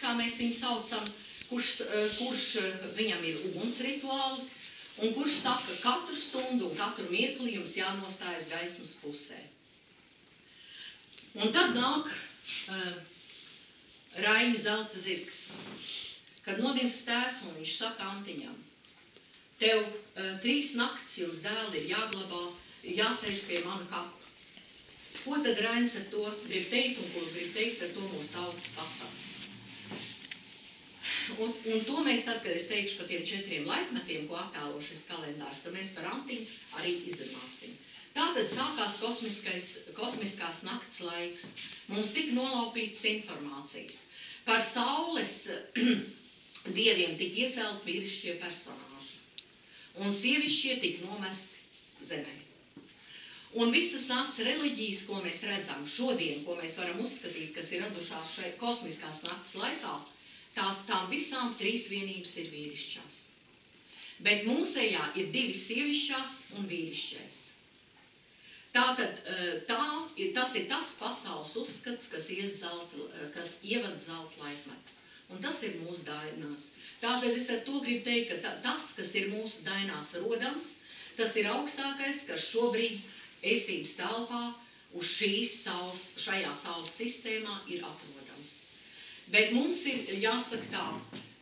kā mēs viņu saucam, kurš viņam ir uguns rituāli, un kurš saka, katru stundu un katru mirkli jums jānostājas gaismas pusē. Un tad nāk Raiņa zelta zirgs, kad nodins tēvs un viņš saka Antiņam, tev 3 nakts jums dēli ir jāglabā, jāsēž pie mana kapa. Ko tad Raiņs ar to grib teikt un ko grib teikt, ar to mūsu tautas pasaka? Un to mēs tad, kad es teikšu par tiem 4 laikmetiem, ko attēlo šis kalendārs, tad mēs par Antiņu arī izrunāsim. Tātad sākās kosmiskās nakts laiks. Mums tika nolaupītas informācijas. Par saules dieviem tika iecelt vīrišķie personāži. Un sievišķie tika nomesti zemē. Un visas nakts reliģijas, ko mēs redzam šodien, ko mēs varam uzskatīt, kas ir radušās šai kosmiskās nakts laikā, tām visām 3 vienības ir vīrišķās. Bet mūsējā ir 2 sievišķās un vīrišķais. Tātad tas ir tas pasaules uzskats, kas ievad zelta laikmetu. Un tas ir mūsu dainās. Tātad es ar to gribu teikt, ka tas, kas ir mūsu dainās rodams, tas ir augstākais, kas šobrīd esības telpā uz šajā saules sistēmā ir atrodams. Bet mums ir jāsaka tā,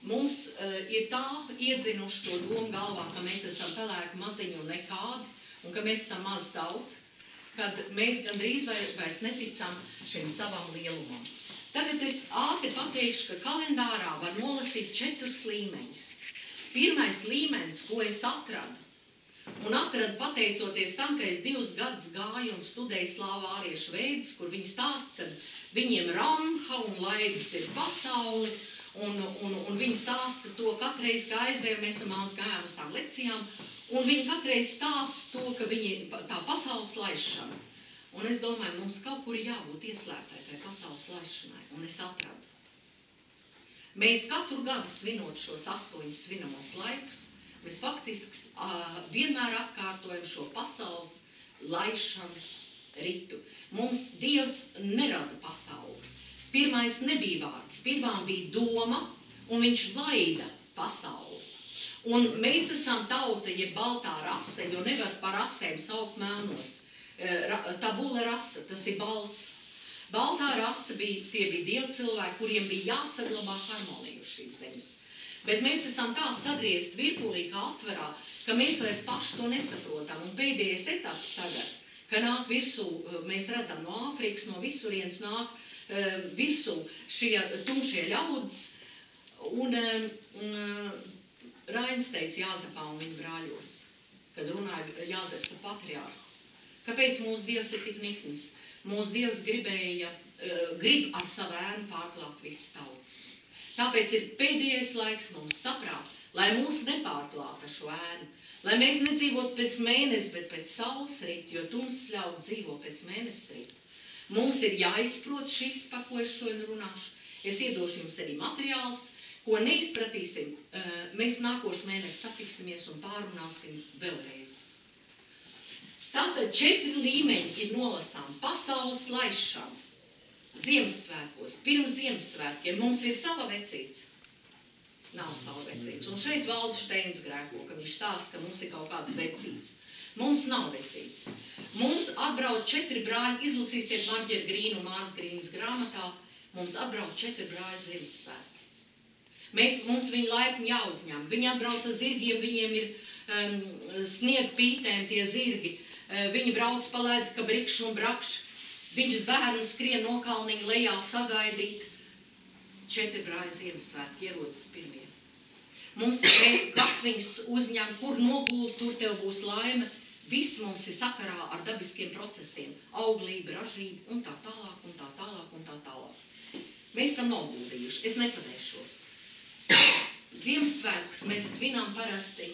mums ir tā iedzinuši to domu galvā, ka mēs esam pelēki maziņi un nekādi, un ka mēs esam maz tauta, kad mēs gandrīz vairs neticam šim savam lielumam. Tagad es ātri pateikšu, ka kalendārā var nolasīt 4 līmeņus. Pirmais līmenis, ko es atradu, un atradu pateicoties tam, ka es 2 gadus gāju un studēju slāvu āriešu veidus, kur viņi stāsta, ka viņiem Ramha un Laidis ir pasauli, un viņi stāsta to katreiz, kā aizējām, mēs mās gājām uz tām lekcijām, un viņi katreiz stāsta to, ka viņi tā pasaules laišana. Un es domāju, mums kaut kur jābūt ieslēgtai tai pasaules laišanai, un es atradu. Mēs katru gadu svinot šos 8 svinamos laikus, mēs faktiski vienmēr atkārtojam šo pasaules laišanas ritu. Mums Dievs nerada pasauli. Pirmais nebija vārds, pirmā bija doma, un viņš laida pasauli. Un mēs esam tauta, jeb baltā rase, jo nevar par rasēm saukt melnos. Tabula rasa, tas ir balts. Baltā rasa tie bija dievu cilvēki, kuriem bija jāsaglabā harmoniju uz šīs zemes. Bet mēs esam tā sagriezti virpulī kā atverā, ka mēs vairs paši to nesaprotam. Un pēdējais etaps tagad, ka nāk virsū, mēs redzam no Āfrikas, no visurienes nāk virsū šie tumšie ļaudis. Un Rainis teica Jāzepā un viņa brāļos, kad runāja Jāzeps ar patriārhu. Kāpēc mūsu Dievs ir tik nikns? Mūsu Dievs grib ar savu ēnu pārklāt visas tautas. Tāpēc ir pēdējais laiks mums saprāt, lai mūs nepārklāta šo ēnu, lai mēs nedzīvotu pēc mēnesi, bet pēc saules rīt, jo tumsas ļaut dzīvo pēc mēnesis rīt. Mums ir jāizprot šis, pa ko es šodien runāšu. Es iedošu jums arī materiāls, ko neizpratīsim. Mēs nākošu mēnesi satiksimies un pārunāsim vēlreiz. Tātad 4 līmeņi ir nolasām. Pasaules laišana, Ziemassvētkos, pirms Ziemassvētkiem. Mums ir sava vecīts. Nav sava vecīts. Un šeit valda Steins grēko, ka viņš stāsta, ka mums ir kaut kāds vecīts. Mums nav vecīts. Mums atbrauc 4 brāļi, izlasīsiet Marģera Grīnu un Māras Grīnas grāmatā, mums atbrauc 4 brāļi Ziemassvētki. Mums viņi laipni jāuzņem. Viņi atbrauc ar zirgiem, viņiem ir sniega pītēm tie zirgi. Viņi brauc pa ledu, ka brikšu un brakšu. Viņus bērni skrien no kalniņa lejā sagaidīt. 4 brāļi Ziemassvētki ierodas pirmie. Mums ir, kas viņus uzņem, kur nogult, tur tev būs laime. Viss mums ir sakarā ar dabiskiem procesiem. Auglība, ražība un tā tālāk, un tā tālāk, un tā tālāk. Mēs esam noguldījuši. Es nepadēšos. Ziemassvētkus mēs svinām parasti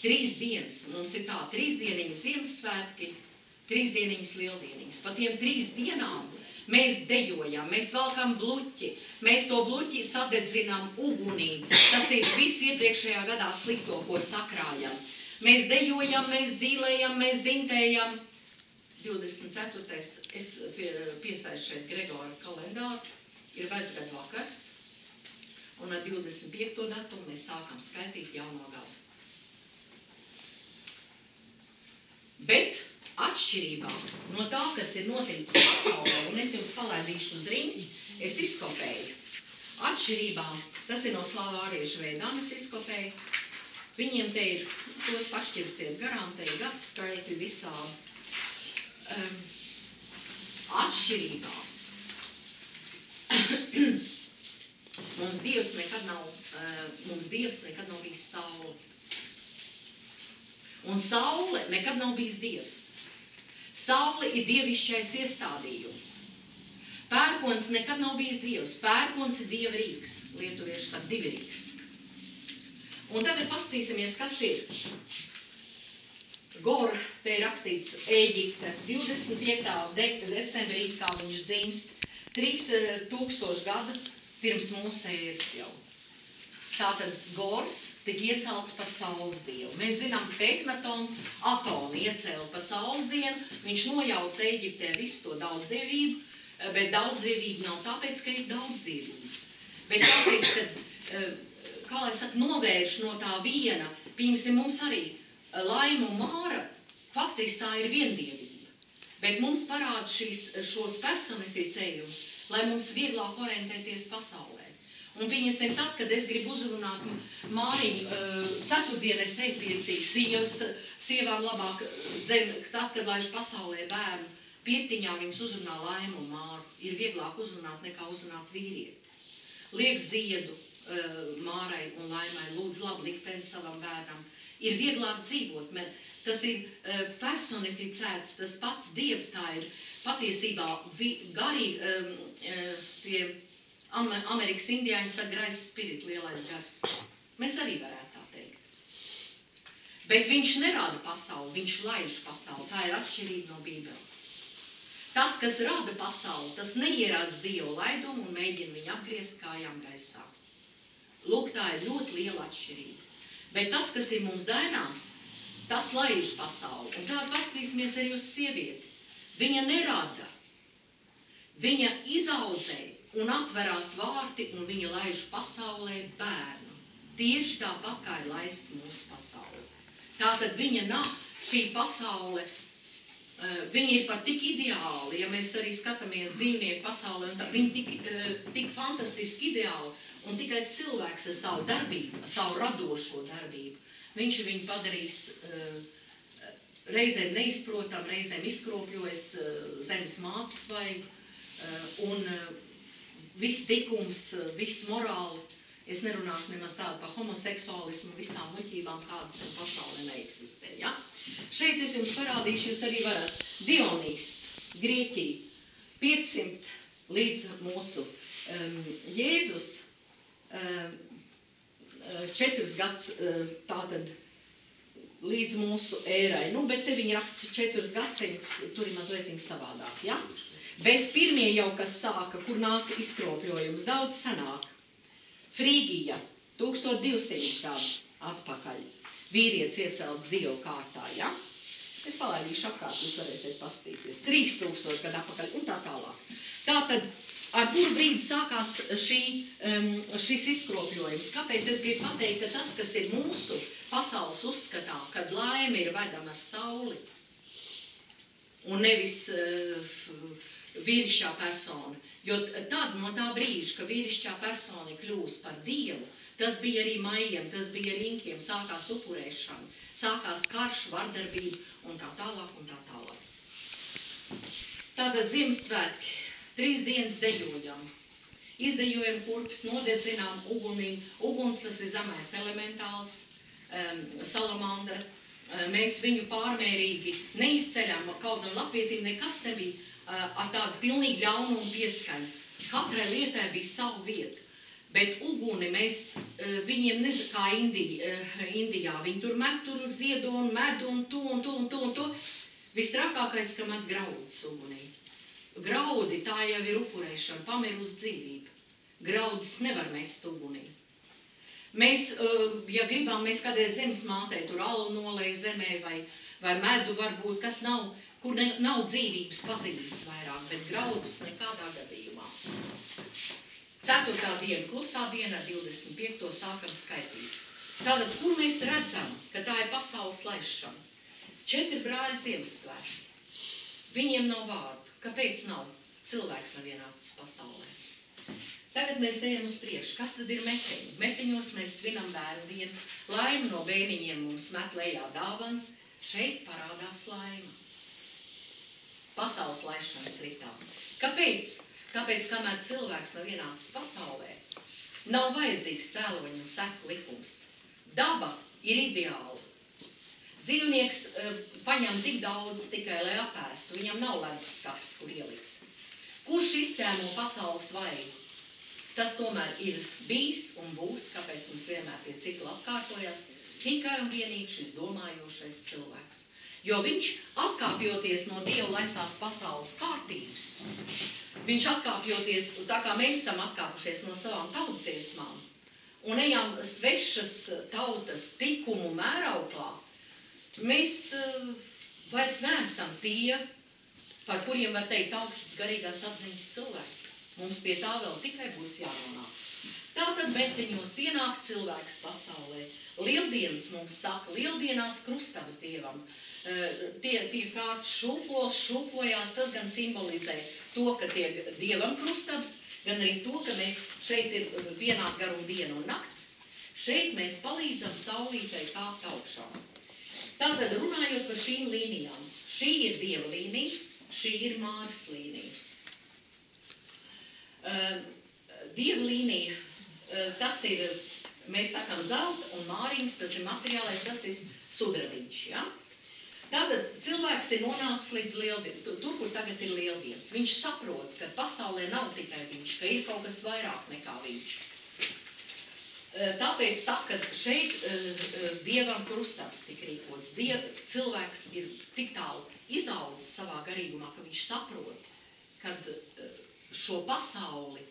3 dienas. Mums ir tā 3 dieniņas Ziemassvētki, 3 dieniņas lieldieniņas. Pa tiem 3 dienām mēs dejojam, mēs valkam bluķi, mēs to bluķi sadedzinām ugunī. Tas ir viss iepriekšējā gadā slikto, ko sakrājam. Mēs dejojam, mēs zīlējam, mēs zintējam. 24. es piesaišu šeit Gregora kalendāru. ir vecgadu vakars, un ar 25. datumu mēs sākam skaitīt jauno gadu. Bet atšķirībā no tā, kas ir noticis pasaulē, un es jums palaidīšu uz riņķi, es izkopēju. Atšķirībā, tas ir no slāvāriešu veidām, es izkopēju. Viņiem te ir, tos pašķirsiet garām, te ir gadskaiti visādi. Atšķirībā. Mums Dievs nekad nav bijis saule. Un saule nekad nav bijis Dievs. Saule ir dievišķais iestādījums. Pērkons nekad nav bijis Dievs. Pērkons ir Dieva rīks. Lietuvieši saka divirīgs. Un tagad paskatīsimies, kas ir. Gor, te ir rakstīts Ēģipte, 25. decembrī, kā viņš dzimst, 3000 gada pirms mūsu ēras jau. Tātad Gors tika iecelts par saules dievu. Mēs zinām, ka Eknatons Atonu iecēla par saules dienu, viņš nojauca Ēģiptē visu to daudzdievību, bet daudzdievība nav tāpēc, ka ir daudzdieviba. Bet tāpēc, ka, kā lai saka, novērš no tā viena, piemēram, mums arī Laima un Māra, faktiski tā ir viendievība. Bet mums parāda šos personificējumus, lai mums vieglāk orientēties pasaulē. Un pieņemsim tad, kad es gribu uzrunāt Māriņu, ceturtdien es eju pirtī, sievām labāk dzem, tad, kad laiž pasaulē bērnu, pirtiņā viņas uzrunā Laimu un Māru. Ir vieglāk uzrunāt nekā uzrunāt vīrieti. Liek ziedu Mārai un Laimai, lūdz labu likteni savam bērnam. Ir vieglāk dzīvot. Tas ir personificēts, tas pats Dievs, tā ir patiesībā tie Amerikas indiāņi saka grais spirit, lielais gars. Mēs arī varētu tā teikt. Bet viņš nerāda pasauli, viņš laiž pasauli. Tā ir atšķirība no Bībeles. Tas, kas rada pasauli, tas neierāds Dievu laidumu un mēģina viņu apgriezt kājām gaisā. Lūk, tā ir ļoti liela atšķirība. Bet tas, kas ir mums dainās, tas laiž pasauli. Un tā paskatīsimies arī uz sievieti. Viņa nerada. Viņa izaudzē un atverās vārti, un viņa laiž pasaulē bērnu. Tieši tāpat, kā ir laista mūsu pasaule. Tātad viņa nav šī pasaule, viņa ir par tik ideāli, ja mēs arī skatāmies dzīvnieku pasaulē, un viņa tik fantastiski ideāli, un tikai cilvēks ar savu darbību, savu radošo darbību, viņš viņu padarīs reizēm neizprotam, reizēm izkropļojas zemes mātes vaigu, un viss tikums, viss morāli, es nerunāšu nemaz tādu par homoseksuālismu, visām muļķībām, kādas pasaulē neeksistē. Ja? Šeit es jums parādīšu, jūs arī varat. Dionīs, Grieķija, 500 līdz mūsu Jēzus, 4 gads tātad līdz mūsu ērai. Nu, bet te viņi raksta 4 gadsimtus, tur ir mazliet savādāk, ja? Bet pirmie jau, kas sāka, kur nāca izkropļojums, daudz senāk. Frīgija, 1200 gadu atpakaļ. Vīrietis iecelts Dievu kārtā, ja? Es palaidīšu apkārt, jūs varēsiet pastīties. 3000 gadu atpakaļ un tā tālāk. Tātad, ar kuru brīdi sākās šis izkropļojums? Kāpēc es gribu pateikt, ka tas, kas ir mūsu pasaules uzskatā, kad laime ir vedama ar sauli, un nevis vīrišķā persona. Jo tad no tā brīža, ka vīrišķā persona kļūst par Dievu, tas bija arī maijiem, tas bija arī inkiem, sākās upurēšana, sākās karš, vardarbība un tā tālāk un tā tālāk. Tātad Ziemassvētki, 3 dienas dejojam, izdejojam kurpes, nodedzinām ugunī, uguns tas ir zemais elementāls, salamandra, mēs viņu pārmērīgi neizceļām, kaut gan latvietim nekas nebija ar tādu pilnīgi ļaunumu pieskaņu. Katrai lietai bija savu vietu, bet uguni mēs viņiem kā Indijā, viņi tur met tur ziedo un med un to. Vistrakākais, ka met graudus ugunī. Graudi, tā jau ir upurēšana, pamer uz dzīvību. Graudus nevar mest ugunī. Mēs, ja gribam, mēs kādreiz zemes mātē tur alu nolej zemē vai medu varbūt, kas nav, kur nav dzīvības pazīmes vairāk, bet graudus nekādā gadījumā. 4. diena, klusā diena, ar 25. sākam skaitīt. Tātad, kur mēs redzam, ka tā ir pasaules laišana? 4 brāļi Ziemassvētki. Viņiem nav vārdu. Kāpēc nav? Cilvēks nav ienācis pasaulē. Tagad mēs ejam uz priekšu. Kas tad ir meteņi? Meteņos mēs svinam bērnu dienu. Laima no bērniņiem mums met lejā dāvans. Šeit parādās laima. Pasaules laišanas ritā. Kāpēc? Tāpēc, kamēr cilvēks nav ienācis pasaulē, nav vajadzīgs cēloņu un seku likums. Daba ir ideāla. Dzīvnieks paņem tik daudz tikai, lai apēstu. Viņam nav leduskapis, kur ielikt. Kurš izķēmo pasaules vaigu? Tas tomēr ir bijis un būs, kāpēc mums vienmēr pie cikla apkārtojās, tikai un vienīgi šis domājošais cilvēks. Jo viņš, atkāpjoties no Dieva laistās pasaules kārtības, viņš atkāpjoties, tā kā mēs esam atkāpušies no savām tautsdziesmām, un ejam svešas tautas tikumu mērauklā, mēs vairs neesam tie, par kuriem var teikt augstas garīgās apziņas cilvēki. Mums pie tā vēl tikai būs jārunā. Tātad meteņos ienāk cilvēks pasaulē. Lieldienas mums saka, lieldienās krustabas Dievam. Tie kāds šūpojās, tas gan simbolizē to, ka tiek Dievam krustabas, gan arī to, ka mēs šeit ir vienā garuma diena un nakts. Šeit mēs palīdzam saulītei kāpt augšā. Tātad runājot par šīm līnijām. Šī ir Dieva līnija, šī ir Māras līnija. Dieva līnija, tas ir, mēs sakam, zelta un māriņas, tas ir materiālais, tas ir sudrabiņš, ja? Tātad cilvēks ir nonācis līdz lieldienas, tur, kur tagad ir lieldienas. Viņš saprot, ka pasaulē nav tikai viņš, ka ir kaut kas vairāk nekā viņš. Tāpēc saka, šeit Dievam krustabs tik rīkots. Cilvēks ir tik tālu izaudzis savā garīgumā, ka viņš saprot, kad šo pasauli,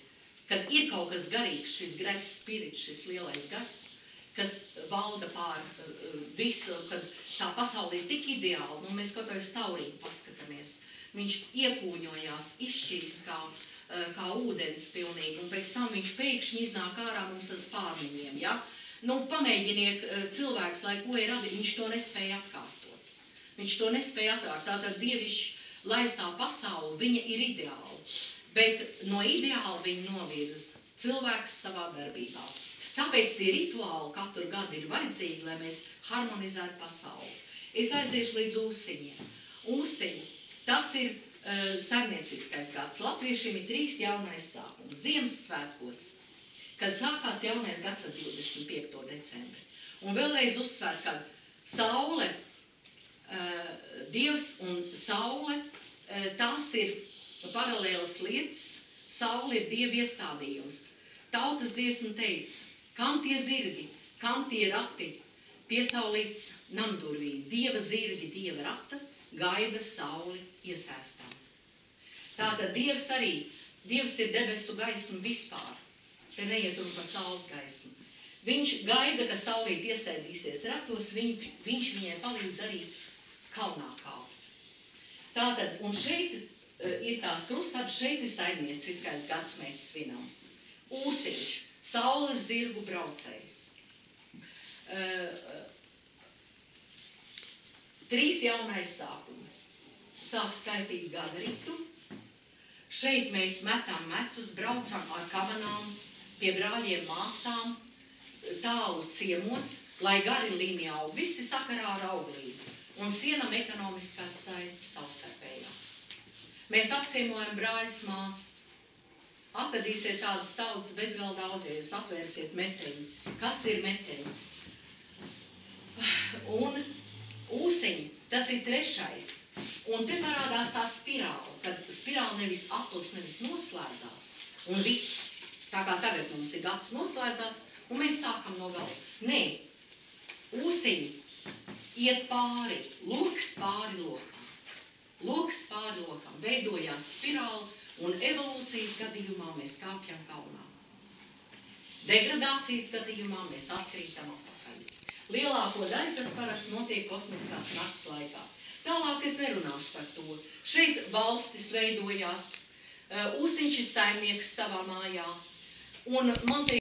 kad ir kaut kas garīgs, šis grais spirits, šis lielais gars, kas valda pār visu, kad tā pasauli ir tik ideāla, nu mēs kaut kā uz taurību paskatāmies. Viņš iekūņojās, izšķīst kā ūdens pilnīgi, un pēc tam viņš pēkšņi iznāk ārā mums ar spārniņiem, ja? Nu, pamēģiniek cilvēks, lai ko ir radījis, viņš to nespēja atkārtot. Viņš to nespēja atkārtot. Tātad dievišķi laistā pasauli, viņa ir ideāla. Bet no ideāla viņa novirza cilvēks savā darbībā. Tāpēc tie rituāli katru gadu ir vajadzīgi, lai mēs harmonizētu pasauli. Es aiziešu līdz ūsiņiem. Ūsiņi, tas ir saimnieciskais gads. Latviešiem ir 3 jaunais sākums. Ziemassvētkos, kad sākās jaunais gads ar 25. decembri. Un vēlreiz uzsver, ka saule, Dievs un saule, tās ir paralēlas lietas, saule ir Dieva iestādījums. Tautas dziesma teica, kam tie zirgi, kam tie rati, piesaulīts namdurvīm. Dieva zirgi, Dieva rata, gaida sauli iesēstām. Tātad Dievs ir debesu gaisma vispār. Te neiet runa par saules gaismu. Viņš gaida, ka saulīt iesēdīsies ratos, viņš viņai palīdz arī kalnā kāpt. Tātad, un šeit ir tās krustabas, šeit ir saimnieciskais gads, mēs svinam. Ūsiņš, saules zirgu braucējs. 3 jaunais sākumi. Sāk skaitīt gada ritu. Šeit mēs metam metus, braucam ar kabanām, pie brāļiem māsām, tālu ciemos, lai gari lineāli, visi sakarā ar auglību. Un sienam ekonomiskās saites savstarpējās. Mēs apciemojam brāļus māsas. Atradīsiet tādas tautas bezgalā daudz, ja jūs atvērsiet meteņu. Kas ir meteņi? Un ūsiņi, tas ir 3. Un te parādās tā spirāla, kad spirāla nevis aplis, nevis noslēdzās. Un viss, tā kā tagad mums ir gads noslēdzās, un mēs sākam no galva. Nē, ūsiņi iet pāri, loks pāri lokam. Loks pāri lokam, veidojās spirāli, un evolūcijas gadījumā mēs kāpjam kalnā. Degradācijas gadījumā mēs atkrītam atpakaļ. Lielāko daļu tas parasti notiek kosmiskās nakts laikā. Tālāk es nerunāšu par to. Šeit valstis veidojās, ūsiņš ir saimnieks savā mājā, Un man te